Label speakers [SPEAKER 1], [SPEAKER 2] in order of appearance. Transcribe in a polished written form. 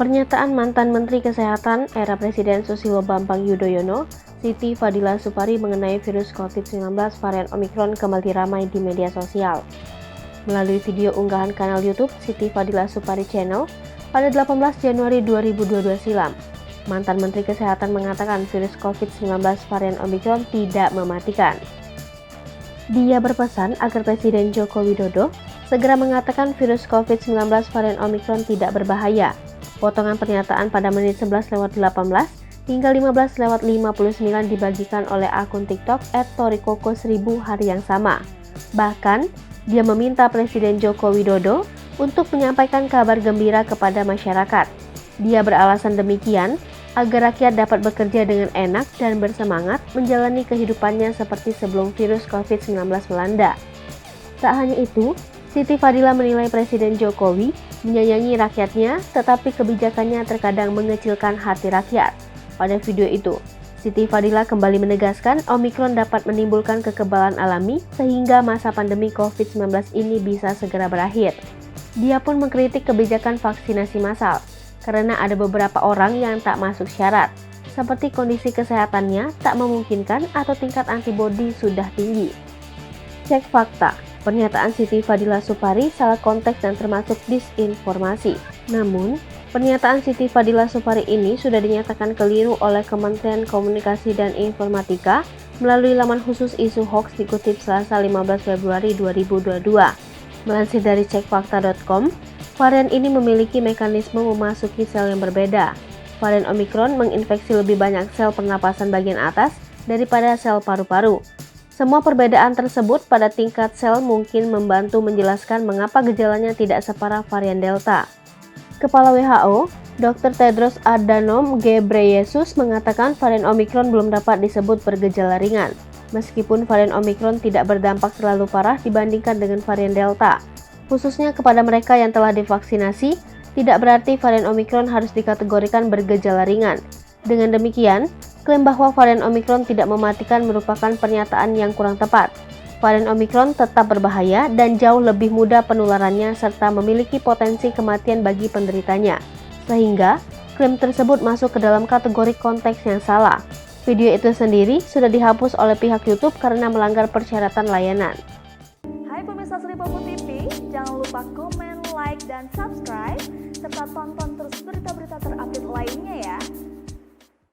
[SPEAKER 1] Pernyataan mantan Menteri Kesehatan era Presiden Susilo Bambang Yudhoyono, Siti Fadila Supari mengenai virus COVID-19 varian Omikron kembali ramai di media sosial. Melalui video unggahan kanal YouTube Siti Fadila Supari Channel pada 18 Januari 2022 silam, mantan Menteri Kesehatan mengatakan virus COVID-19 varian Omikron tidak mematikan. Dia berpesan agar Presiden Joko Widodo segera mengatakan virus COVID-19 varian Omikron tidak berbahaya. Potongan pernyataan pada menit 11:18 hingga 15:59 dibagikan oleh akun TikTok @torikoko1000 hari yang sama. Bahkan, dia meminta Presiden Joko Widodo untuk menyampaikan kabar gembira kepada masyarakat. Dia beralasan demikian agar rakyat dapat bekerja dengan enak dan bersemangat menjalani kehidupannya seperti sebelum virus COVID-19 melanda. Tak hanya itu, Siti Fadila menilai Presiden Jokowi menyayangi rakyatnya, tetapi kebijakannya terkadang mengecilkan hati rakyat. Pada video itu, Siti Fadila kembali menegaskan Omikron dapat menimbulkan kekebalan alami sehingga masa pandemi COVID-19 ini bisa segera berakhir. Dia pun mengkritik kebijakan vaksinasi massal, karena ada beberapa orang yang tak masuk syarat, seperti kondisi kesehatannya tak memungkinkan atau tingkat antibodi sudah tinggi. Cek fakta. Pernyataan Siti Fadila Supari salah konteks dan termasuk disinformasi. Namun, pernyataan Siti Fadila Supari ini sudah dinyatakan keliru oleh Kementerian Komunikasi dan Informatika melalui laman khusus isu hoax dikutip Selasa 15 Februari 2022. Melansir dari cekfakta.com, varian ini memiliki mekanisme memasuki sel yang berbeda. Varian Omikron menginfeksi lebih banyak sel pernapasan bagian atas daripada sel paru-paru. Semua perbedaan tersebut pada tingkat sel mungkin membantu menjelaskan mengapa gejalanya tidak separah varian Delta. Kepala WHO, Dr. Tedros Adhanom Ghebreyesus mengatakan varian Omikron belum dapat disebut bergejala ringan. Meskipun varian Omikron tidak berdampak terlalu parah dibandingkan dengan varian Delta, khususnya kepada mereka yang telah divaksinasi, tidak berarti varian Omikron harus dikategorikan bergejala ringan. Dengan demikian, klaim bahwa varian Omikron tidak mematikan merupakan pernyataan yang kurang tepat. Varian Omikron tetap berbahaya dan jauh lebih mudah penularannya serta memiliki potensi kematian bagi penderitanya. Sehingga, klaim tersebut masuk ke dalam kategori konteks yang salah. Video itu sendiri sudah dihapus oleh pihak YouTube karena melanggar persyaratan layanan.
[SPEAKER 2] Hai pemirsa Sri Popo TV, jangan lupa komen, like, dan subscribe, serta tonton terus berita